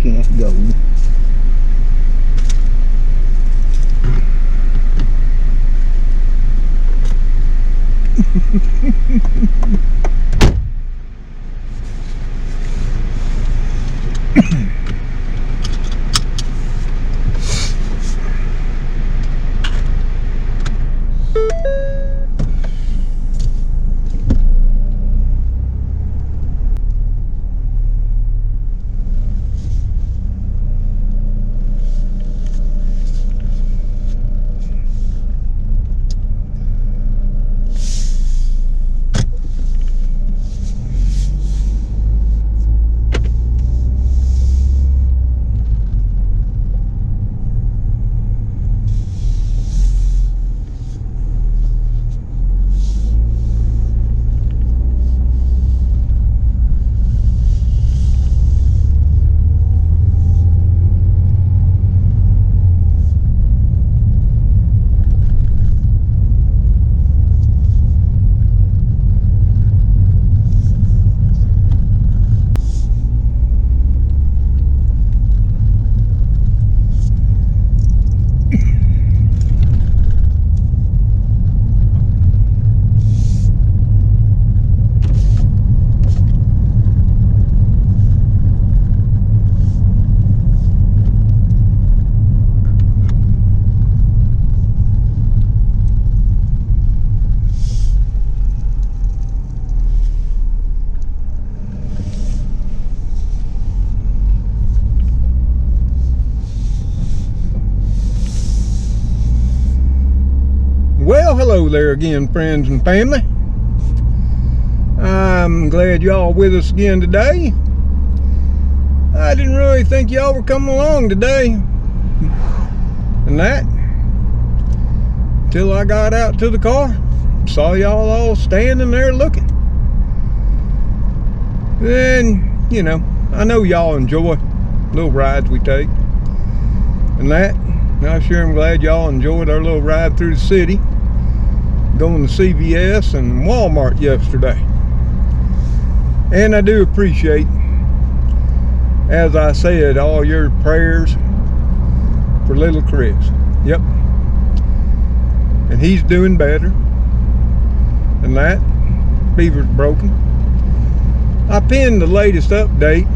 can't go. Well, hello there again, friends and family. I'm glad y'all with us again today. I didn't really think y'all were coming along today, and that till I got out to the car, saw y'all all standing there looking. And you know, I know y'all enjoy little rides we take, and that I sure am glad y'all enjoyed our little ride through the city, going to CVS and Walmart yesterday. And I do appreciate, as I said, all your prayers for little Chris. Yep. And he's doing better. And that beaver's broken. I pinned the latest update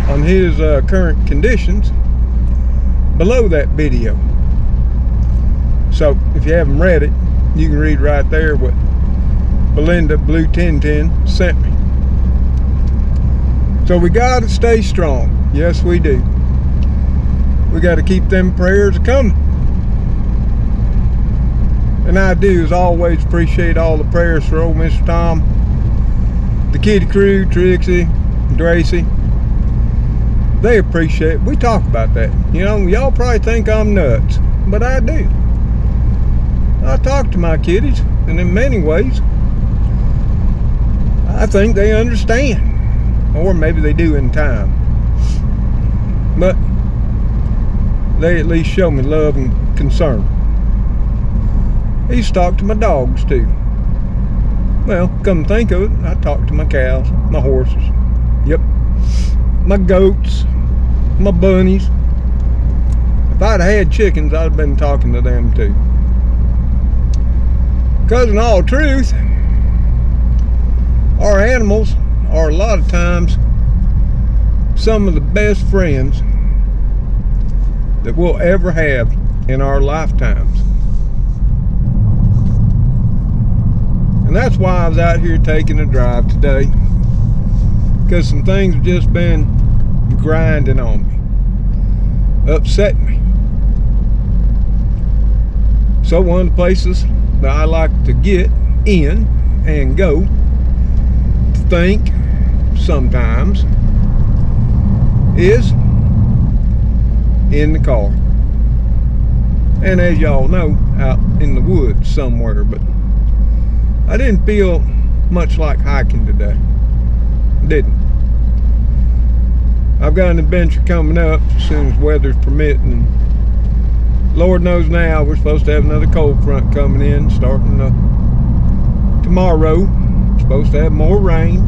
on his current conditions below that video. So if you haven't read it, you can read right there what Belinda Blue 1010 sent me. So we gotta stay strong. Yes, we do. We gotta keep them prayers coming. And I do, as always, appreciate all the prayers for old Mr. Tom, the kitty crew, Trixie, Gracie. They appreciate it. We talk about that. You know, y'all probably think I'm nuts, but I do. I talk to my kiddies, and in many ways, I think they understand. Or maybe they do in time. But they at least show me love and concern. I used to talk to my dogs too. Well, come think of it, I talk to my cows, my horses, yep, my goats, my bunnies. If I'd had chickens, I'd have been talking to them too. Because in all truth, our animals are a lot of times some of the best friends that we'll ever have in our lifetimes. And that's why I was out here taking a drive today, because some things have just been grinding on me, upsetting me. So one of the places that I like to get in and go to think sometimes is in the car. And as y'all know, out in the woods somewhere. But I didn't feel much like hiking today. Didn't. I've got an adventure coming up as soon as weather's permitting. Lord knows now we're supposed to have another cold front coming in starting tomorrow. Supposed to have more rain.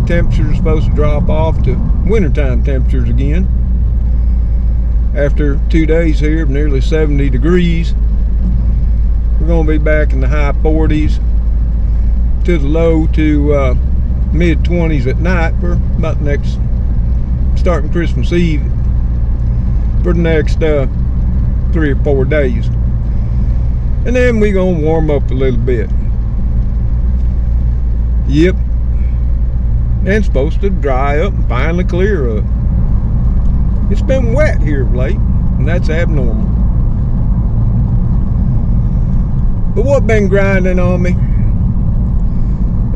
temperatures are supposed to drop off to wintertime temperatures again. After 2 days here of nearly 70 degrees, we're going to be back in the high 40s to the low to mid 20s at night for about the next, starting Christmas Eve, for the next 3 or 4 days. And then we're going to warm up a little bit. Yep. And it's supposed to dry up and finally clear up. It's been wet here of late, and that's abnormal. But what been grinding on me,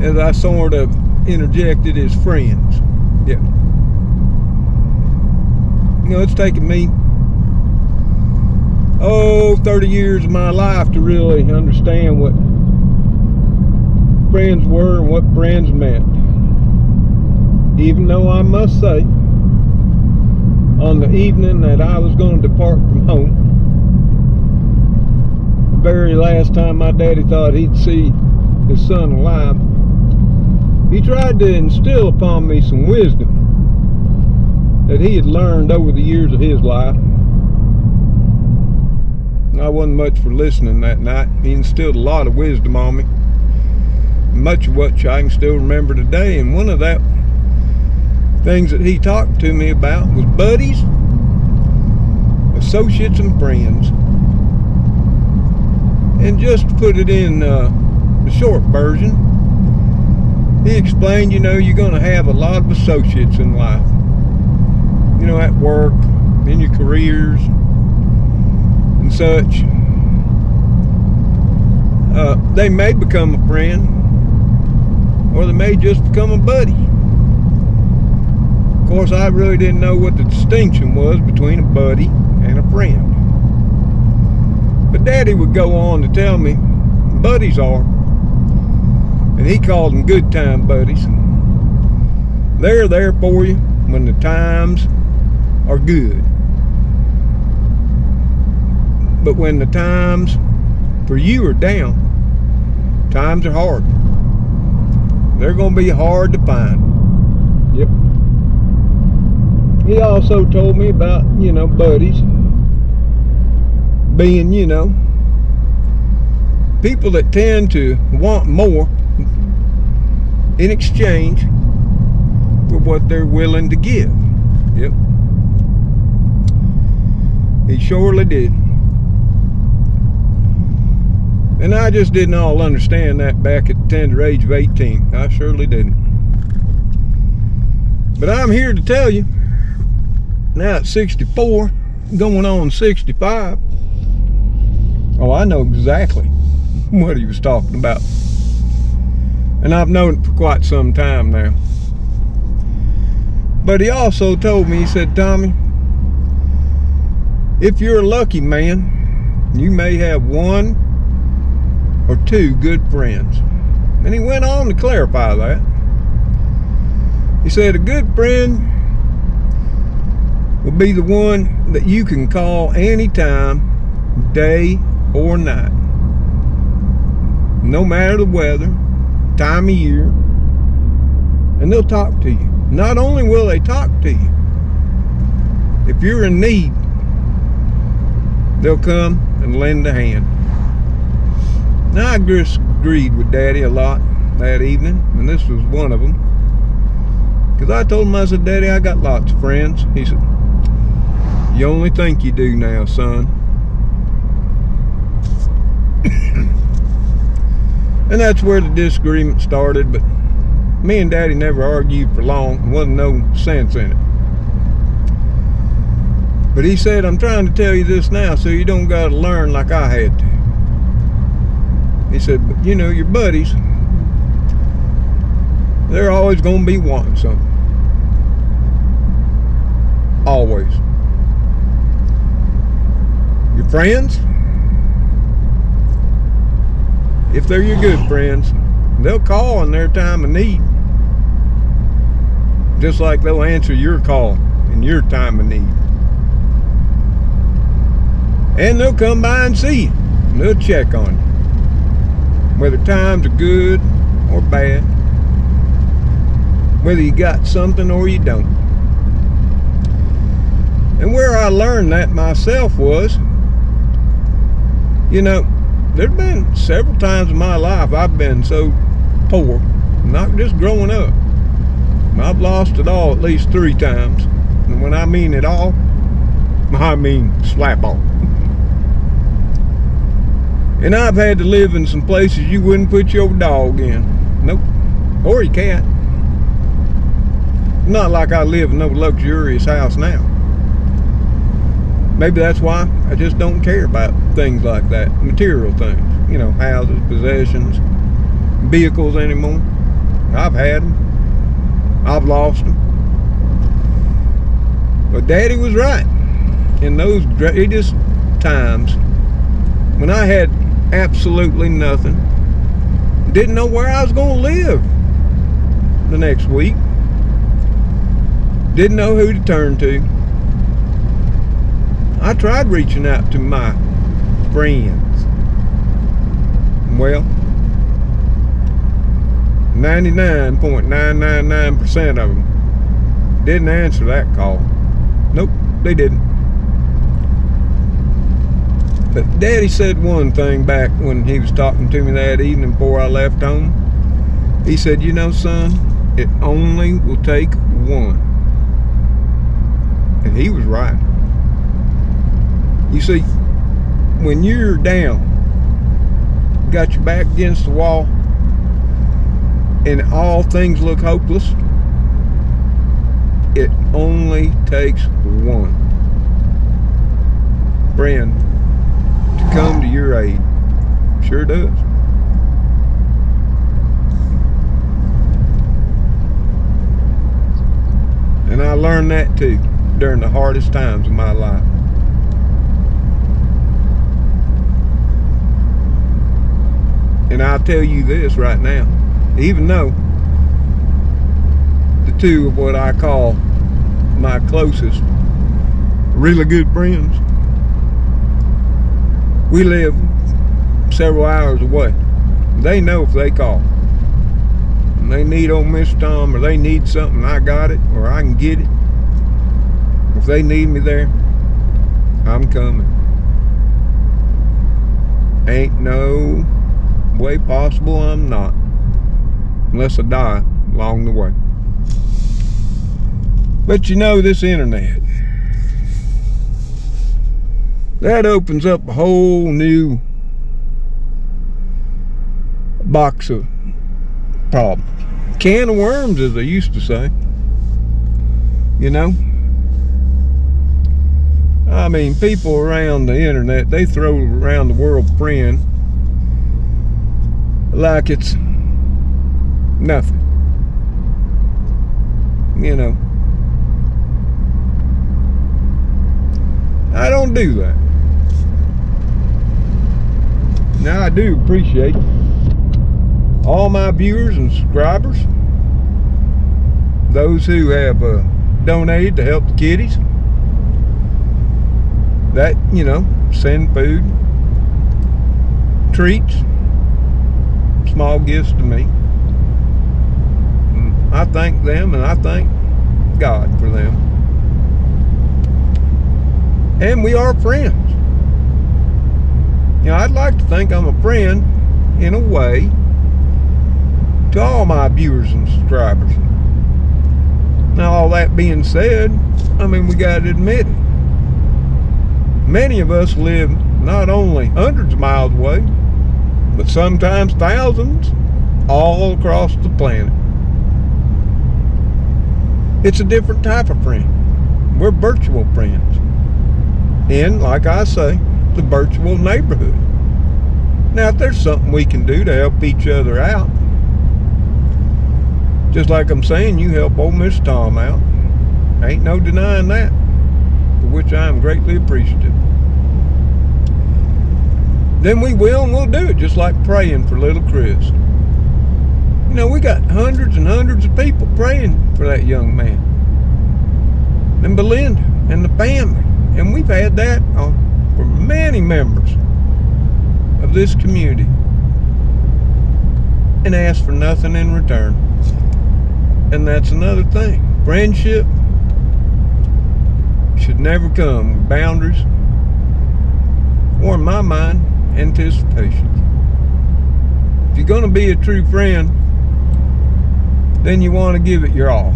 as I sort of interjected, is friends. Yeah. You know, it's taken me 30 years of my life to really understand what friends were and what friends meant. Even though I must say, on the evening that I was going to depart from home, the very last time my daddy thought he'd see his son alive, he tried to instill upon me some wisdom that he had learned over the years of his life. I wasn't much for listening that night. He instilled a lot of wisdom on me, much of which I can still remember today. And one of that things that he talked to me about was buddies, associates, and friends. And just to put it in the short version, he explained, you know, you're going to have a lot of associates in life. You know, at work, in your careers, and such. They may become a friend, or they may just become a buddy. Of course, I really didn't know what the distinction was between a buddy and a friend. But Daddy would go on to tell me buddies are, and he called them good time buddies. They're there for you when the times are good. But when the times for you are down, times are hard. They're going to be hard to find. Yep. He also told me about, you know, buddies being, you know, people that tend to want more in exchange for what they're willing to give. Yep. He surely did. And I just didn't all understand that back at the tender age of 18. I surely didn't. But I'm here to tell you, now at 64, going on 65, oh, I know exactly what he was talking about. And I've known it for quite some time now. But he also told me, he said, Tommy, if you're a lucky man, you may have 1 or 2 good friends. And he went on to clarify that. He said a good friend will be the one that you can call anytime, day or night, no matter the weather, time of year, and they'll talk to you. Not only will they talk to you, if you're in need, they'll come and lend a hand. Now, I just agreed with Daddy a lot that evening, and this was one of them. Because I told him, I said, Daddy, I got lots of friends. He said, you only think you do now, son. And that's where the disagreement started, but me and Daddy never argued for long. There wasn't no sense in it. But he said, I'm trying to tell you this now so you don't got to learn like I had to. He said, but you know, your buddies, they're always going to be wanting something. Always. Your friends, if they're your good friends, they'll call in their time of need. Just like they'll answer your call in your time of need. And they'll come by and see you. And they'll check on you. Whether times are good or bad. whether you got something or you don't. And where I learned that myself was, there's been several times in my life I've been so poor, not just growing up. I've lost it all at least 3 times. And when I mean it all, I mean slap all. And I've had to live in some places you wouldn't put your dog in. Nope. Or your cat. Not like I live in no luxurious house now. Maybe that's why I just don't care about things like that. Material things. Houses, possessions, vehicles anymore. I've had them. I've lost them. But Daddy was right. In those greatest times when I had absolutely nothing, didn't know where I was going to live the next week, didn't know who to turn to, I tried reaching out to my friends. Well, 99.999% of them didn't answer that call. Nope, they didn't. But Daddy said one thing back when he was talking to me that evening before I left home. He said, son, it only will take one. And he was right. You see, when you're down, got your back against the wall, and all things look hopeless, it only takes one friend to come to your aid. Sure does. And I learned that too during the hardest times of my life. And I'll tell you this right now, even though the two of what I call my closest, really good friends, we live several hours away. They know if they call and they need old Mr. Tom, or they need something, I got it, or I can get it. If they need me there, I'm coming. Ain't no way possible I'm not, unless I die along the way. But this internet, that opens up a whole new box of problems. Can of worms, as they used to say. I mean, people around the internet, they throw around the word friend like it's nothing. I don't do that. Now, I do appreciate all my viewers and subscribers, those who have donated to help the kitties, that send food, treats, small gifts to me. And I thank them, and I thank God for them. And we are friends. I'd like to think I'm a friend in a way to all my viewers and subscribers. Now, all that being said, we gotta admit it. Many of us live not only hundreds of miles away, but sometimes thousands all across the planet. It's a different type of friend. We're virtual friends. In, like I say, the virtual neighborhood. Now, if there's something we can do to help each other out, just like I'm saying, you help old Mr. Tom out, ain't no denying that, for which I am greatly appreciative. Then we will, and we'll do it, just like praying for little Chris. We got hundreds and hundreds of people praying for that young man, and Belinda, and the family. And we've had that for many members of this community, and asked for nothing in return. And that's another thing. Friendship should never come with boundaries, or in my mind, anticipation. If you're going to be a true friend, then you want to give it your all.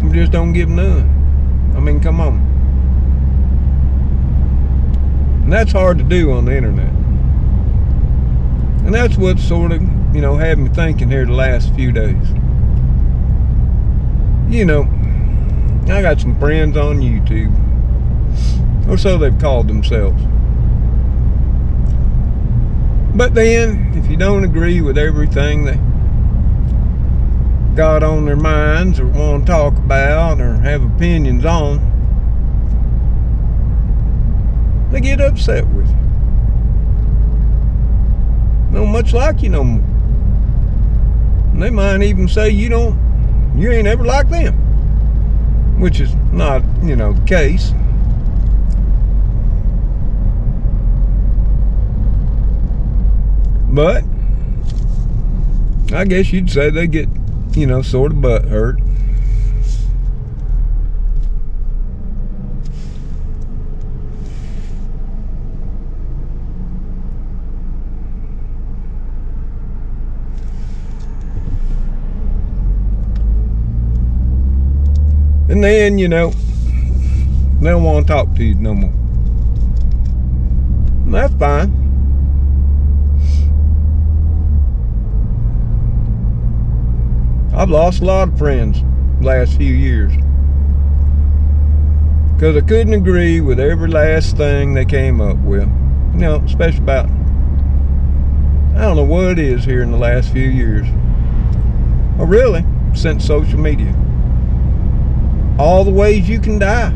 You just don't give none. I mean, come on. And that's hard to do on the internet. And that's what sort of, had me thinking here the last few days. I got some friends on YouTube, or so they've called themselves. But then, if you don't agree with everything they got on their minds or want to talk about or have opinions on, they get upset with you. Not much like you no more. And they might even say you ain't ever like them, which is not, the case. But I guess you'd say they get, sort of butt hurt. And then, they don't want to talk to you no more. And that's fine. I've lost a lot of friends the last few years because I couldn't agree with every last thing they came up with. Especially about, I don't know what it is here in the last few years. Or really, since social media. All the ways you can die.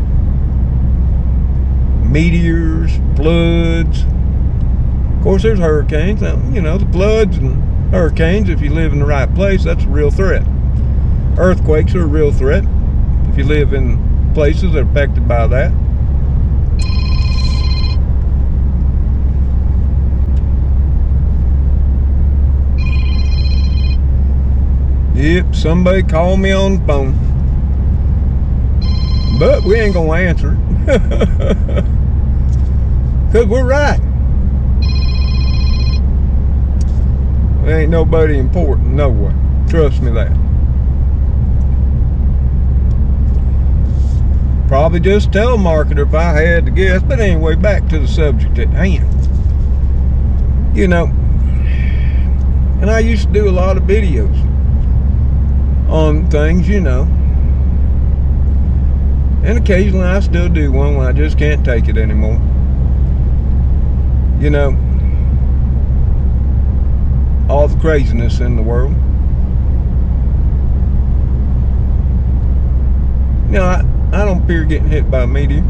Meteors, floods. Of course, there's hurricanes. Now, the floods and hurricanes, if you live in the right place, that's a real threat. Earthquakes are a real threat if you live in places that are affected by that. Yep, somebody called me on the phone. But we ain't gonna answer it. Because we're right. There ain't nobody important nowhere. Trust me that. Probably just telemarketer if I had to guess. But anyway, back to the subject at hand. And I used to do a lot of videos on things, And occasionally I still do one when I just can't take it anymore. All the craziness in the world. I don't fear getting hit by a meteor,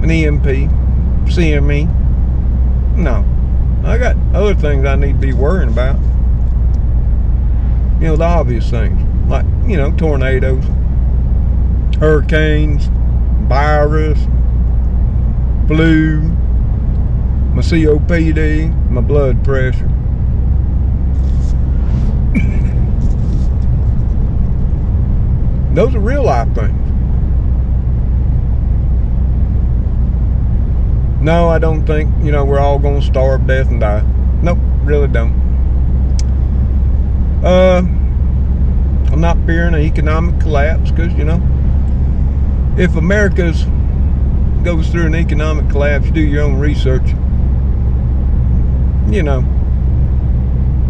an EMP, CME. No. I got other things I need to be worrying about. The obvious things. Like, tornadoes, hurricanes, virus, flu, my COPD, my blood pressure. Those are real life things. No, I don't think, we're all going to starve, death, and die. Nope, really don't. I'm not fearing an economic collapse because, if America goes through an economic collapse, do your own research.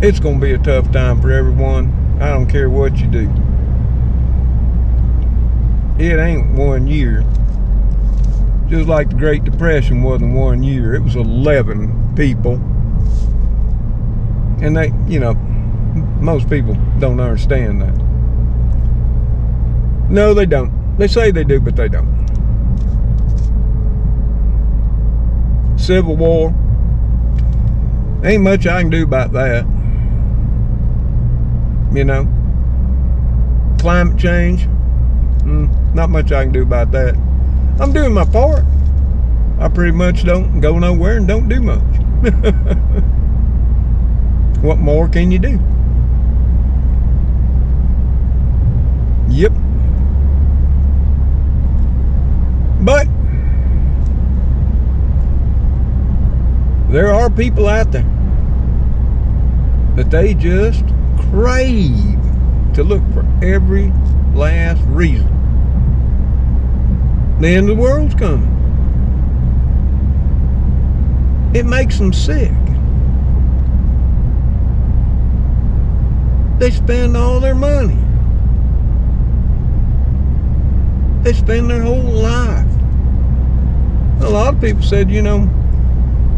It's going to be a tough time for everyone. I don't care what you do. It ain't 1 year. Just like the Great Depression wasn't 1 year. It was 11 people. And they, most people don't understand that. No, they don't. They say they do, but they don't. Civil War. Ain't much I can do about that. Climate change. Not much I can do about that. I'm doing my part. I pretty much don't go nowhere and don't do much. What more can you do? people out there that they just crave to look for every last reason. The end of the world's coming. It makes them sick. They spend all their money. They spend their whole life. A lot of people said, you know,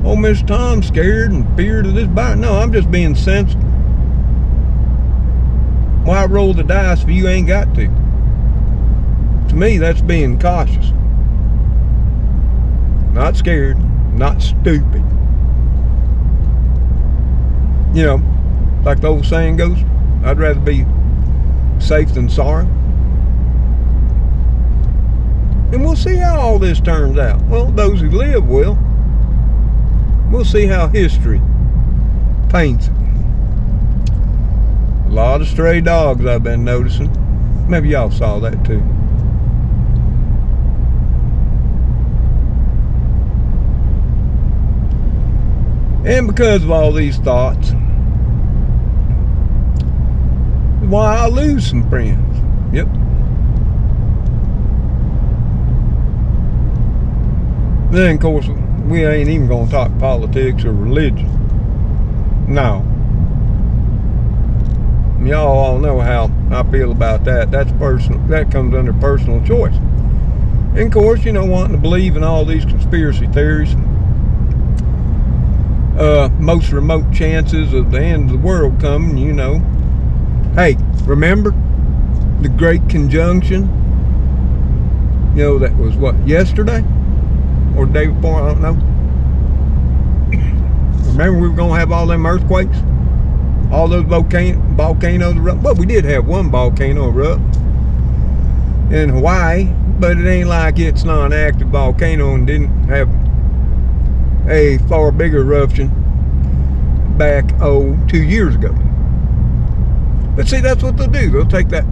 oh, Mr. Tom's scared and feared of this virus. No, I'm just being sensible. Why roll the dice if you ain't got to? To me, that's being cautious. Not scared, not stupid. You know, like the old saying goes, I'd rather be safe than sorry. And we'll see how all this turns out. Well, those who live will. We'll see how history paints it. A lot of stray dogs I've been noticing. Maybe y'all saw that too. And because of all these thoughts, why I lose some friends. Yep. Then, of course, we ain't even going to talk politics or religion. No. Y'all all know how I feel about that. That's personal. That comes under personal choice. And, of course, you know, wanting to believe in all these conspiracy theories. Most remote chances of the end of the world coming, you know. Hey, remember the Great Conjunction? You know, that was what, yesterday? Or the day before, I don't know. Remember we were going to have all them earthquakes? All those volcanoes erupt? Well, we did have one volcano erupt in Hawaii, but it ain't like it's not an active volcano and didn't have a far bigger eruption back, 2 years ago. But see, that's what they'll do. They'll take that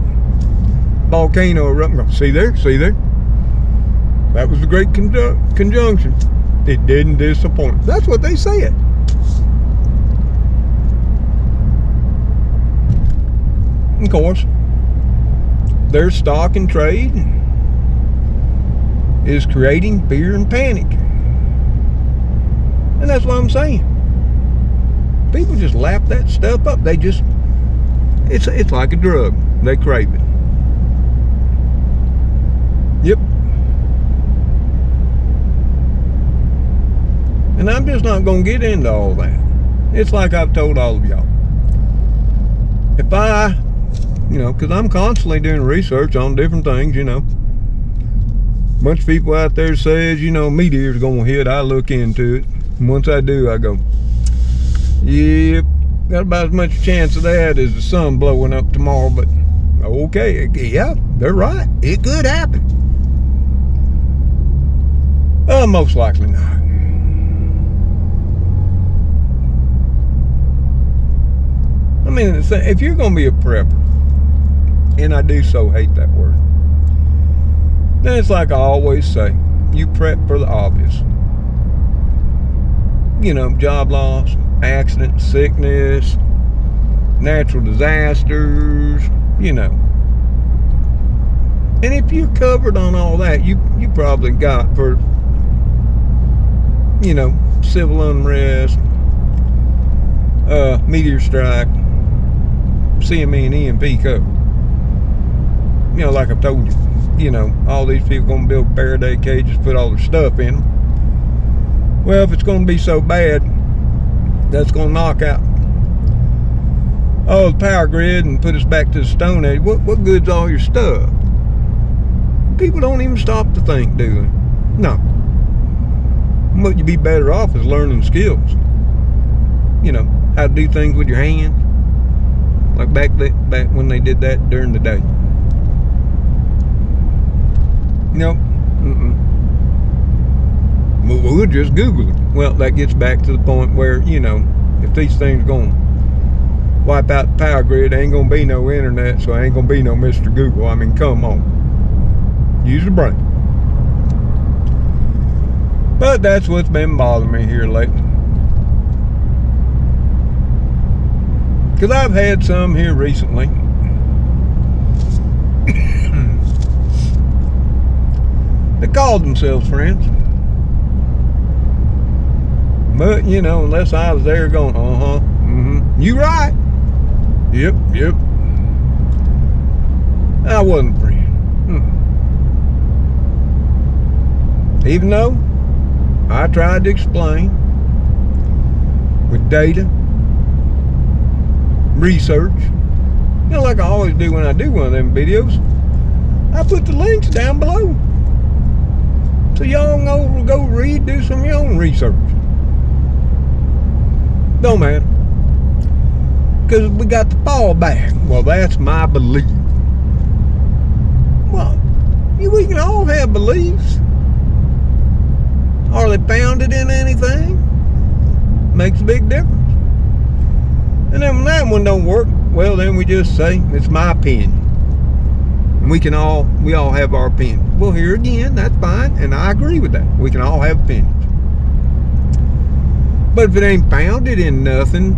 volcano eruption and go, see there? That was the Great Conjunction. It didn't disappoint. That's what they said. Of course, their stock and trade is creating fear and panic. And that's what I'm saying. People just lap that stuff up. They just, it's like a drug. They crave it. Yep. And I'm just not going to get into all that. It's like I've told all of y'all. If I, you know, because I'm constantly doing research on different things, you know. A bunch of people out there says, you know, meteor's going to hit. I look into it. And once I do, I go, yep, got about as much chance of that as the sun blowing up tomorrow. But, okay, yeah, they're right. It could happen. Most likely not. I mean, if you're going to be a prepper, and I do so hate that word, then it's like I always say, you prep for the obvious. You know, job loss, accident, sickness, natural disasters, you know. And if you're covered on all that, you probably got for, you know, civil unrest, meteor strike, CME and EMP covered. You know, like I've told you, you know, all these people going to build Faraday cages, put all their stuff in them. Well, if it's going to be so bad, that's going to knock out the power grid and put us back to the Stone Age. What good's all your stuff? People don't even stop to think, do they? No. What you'd be better off is learning skills. You know, how to do things with your hands. Like back when they did that during the day. Nope. We'll just Google it. Well, that gets back to the point where, you know, if these things going to wipe out the power grid, there ain't going to be no internet, so there ain't going to be no Mr. Google. I mean, come on. Use your brain. But that's what's been bothering me here lately. Because I've had some here recently. They called themselves friends. But, you know, unless I was there going, you right. Yep. I wasn't a friend. Even though I tried to explain with data, research, you know, like I always do when I do one of them videos, I put the links down below. So y'all can go read, do some of your own research. Don't matter. Because we got the fall back. Well, that's my belief. Well, we can all have beliefs. Are they founded in anything? Makes a big difference. And then when that one don't work, well, then we just say, it's my opinion. And we all have our opinion. Well, here again, that's fine, and I agree with that. We can all have opinions. But if it ain't founded in nothing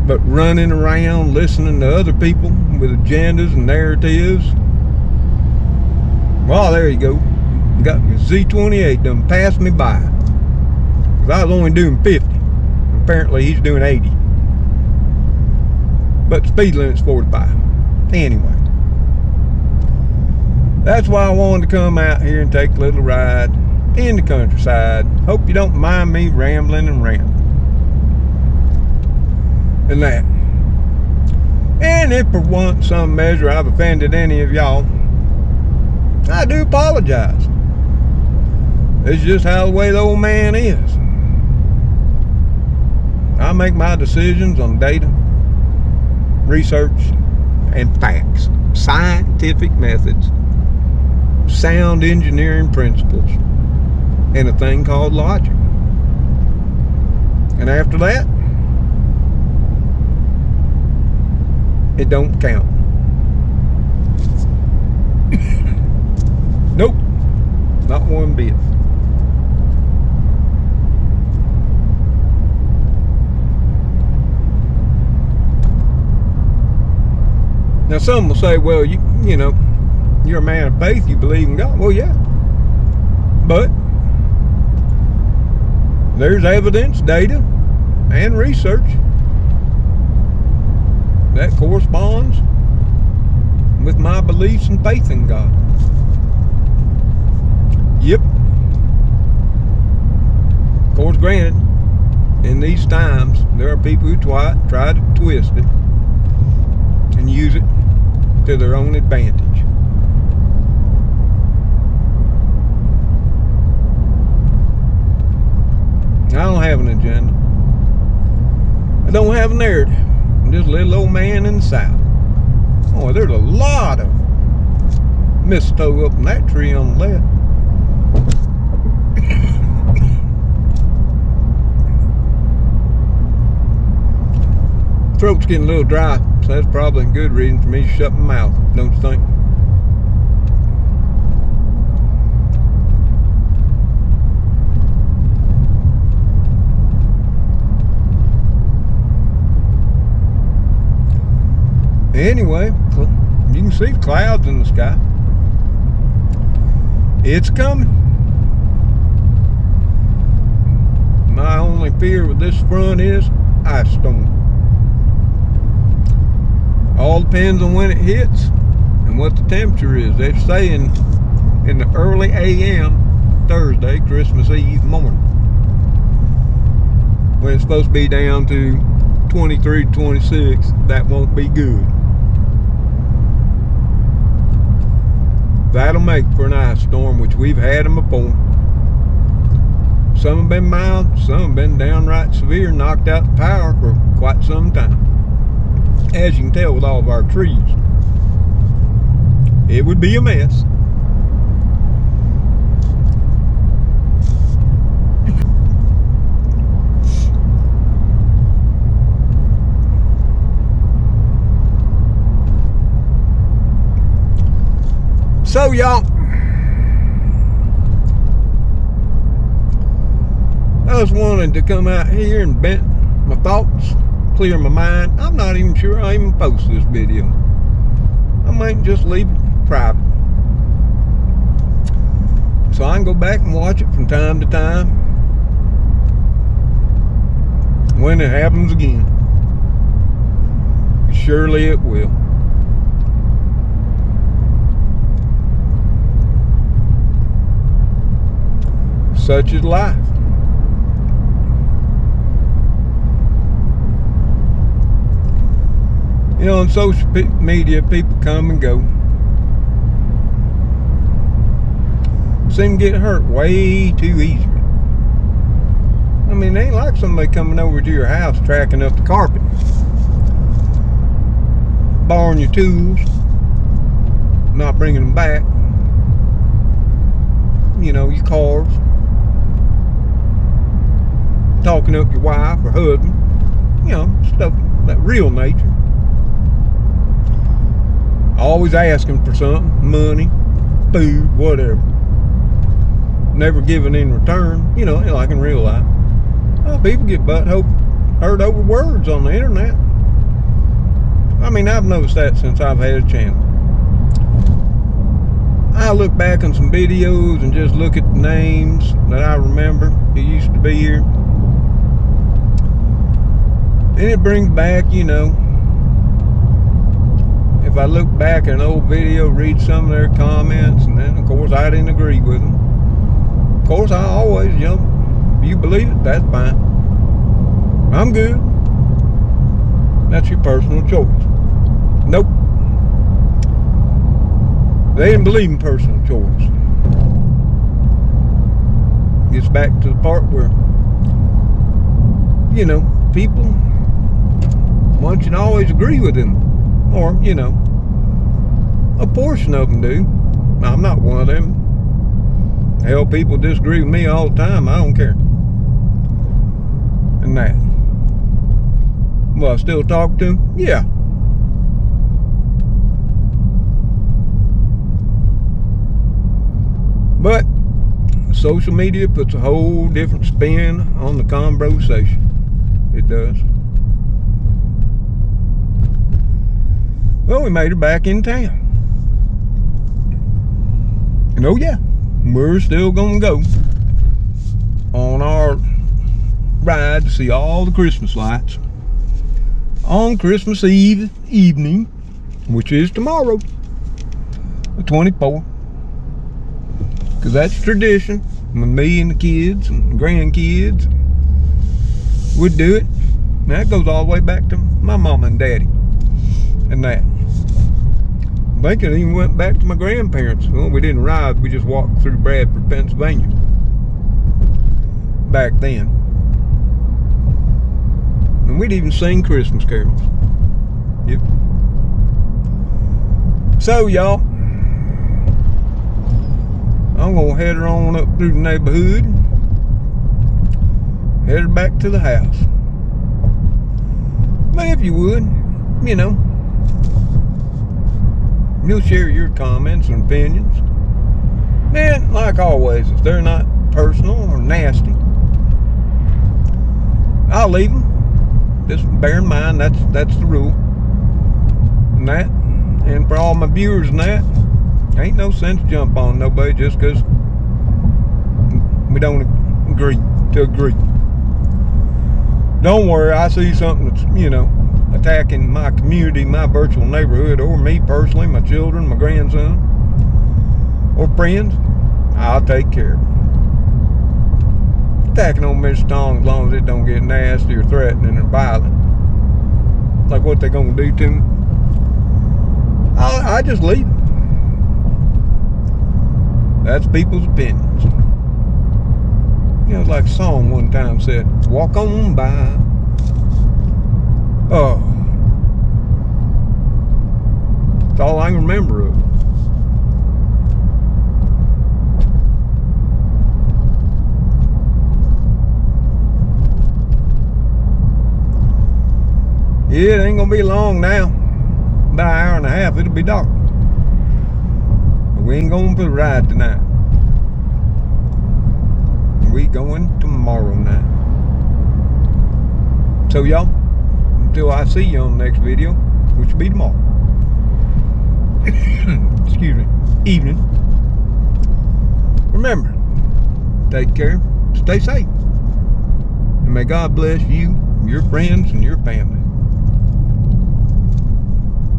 but running around listening to other people with agendas and narratives, well, there you go. Got Z28 done passed me by. Because I was only doing 50. Apparently he's doing 80. But the speed limit's 45. Anyway. That's why I wanted to come out here and take a little ride in the countryside. Hope you don't mind me rambling and ranting. And that. And if for one some measure I've offended any of y'all, I do apologize. It's just how the way the old man is. I make my decisions on data, research, and facts. Scientific methods, sound engineering principles, and a thing called logic. And after that, it don't count. Nope, not one bit. Now some will say, well, you know, you're a man of faith, you believe in God. Well, yeah. But there's evidence, data, and research that corresponds with my beliefs and faith in God. Yep. Of course, granted, in these times, there are people who try to twist it and use it to their own advantage. I don't have an agenda. I don't have a narrative. I'm just a little old man in the South. Oh, there's a lot of mistletoe up in that tree on the left. Throat's getting a little dry, so that's probably a good reason for me to shut my mouth, don't you think? Anyway, you can see the clouds in the sky. It's coming. My only fear with this front is ice storm. All depends on when it hits and what the temperature is. They're saying in the early AM Thursday, Christmas Eve morning, when it's supposed to be down to 23 to 26, that won't be good. That'll make for an ice storm, which we've had them before. Some have been mild, some have been downright severe, knocked out the power for quite some time. As you can tell with all of our trees, it would be a mess. So y'all, I just wanted to come out here and vent my thoughts clear my mind, I'm not even sure I even post this video. I might just leave it private, so I can go back and watch it from time to time when it happens again. Surely it will. Such is life. You know, on social media, people come and go. Seem to get hurt way too easy. I mean, it ain't like somebody coming over to your house, tracking up the carpet, borrowing your tools, not bringing them back. You know, your cars, talking up your wife or husband. You know, stuff that real nature. Always asking for something, money, food, whatever. Never giving in return, you know, like in real life. Oh, people get hurt over words on the internet. I mean, I've noticed that since I've had a channel. I look back on some videos and just look at the names that I remember who used to be here. And it brings back, you know, if I look back at an old video, read some of their comments, and then of course I didn't agree with them. Of course I always, you know, if you believe it, that's fine. I'm good. That's your personal choice. Nope. They didn't believe in personal choice. Gets back to the part where, you know, people want you to always agree with them. Or, you know, a portion of them do. I'm not one of them. Hell, people disagree with me all the time. I don't care. And that. Will I still talk to them? Yeah. But social media puts a whole different spin on the conversation. It does. Well, we made it back in town. And oh yeah, we're still gonna go on our ride to see all the Christmas lights on Christmas Eve evening, which is tomorrow, the 24th. Because that's tradition. When me and the kids and grandkids would do it. And that goes all the way back to my mom and daddy and that. I think it even went back to my grandparents. Well, we didn't ride, we just walked through Bradford, Pennsylvania back then. And we'd even sing Christmas carols. Yep. So y'all, I'm gonna head her on up through the neighborhood, head her back to the house. But if you would, you know, you'll share your comments and opinions. And like always, if they're not personal or nasty, I'll leave them. Just bear in mind that's the rule. And that, and for all my viewers and that, ain't no sense jump on nobody just because we don't agree to agree. Don't worry, I see something that's, you know, attacking my community, my virtual neighborhood, or me personally, my children, my grandson, or friends, I'll take care of it. Attacking on Mr. Tom as long as it don't get nasty or threatening or violent, like what they gonna do to me, I just leave it. That's people's opinions. You know, like a song one time said, walk on by. Oh, that's all I can remember of it. Yeah, it ain't gonna be long now. About an hour and a half, it'll be dark. But we ain't going for the ride tonight. We going tomorrow night. So y'all, until I see you on the next video, which will be tomorrow. Excuse me. Evening. Remember, take care, stay safe, and may God bless you, your friends, and your family.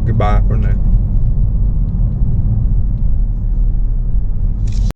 Goodbye for now.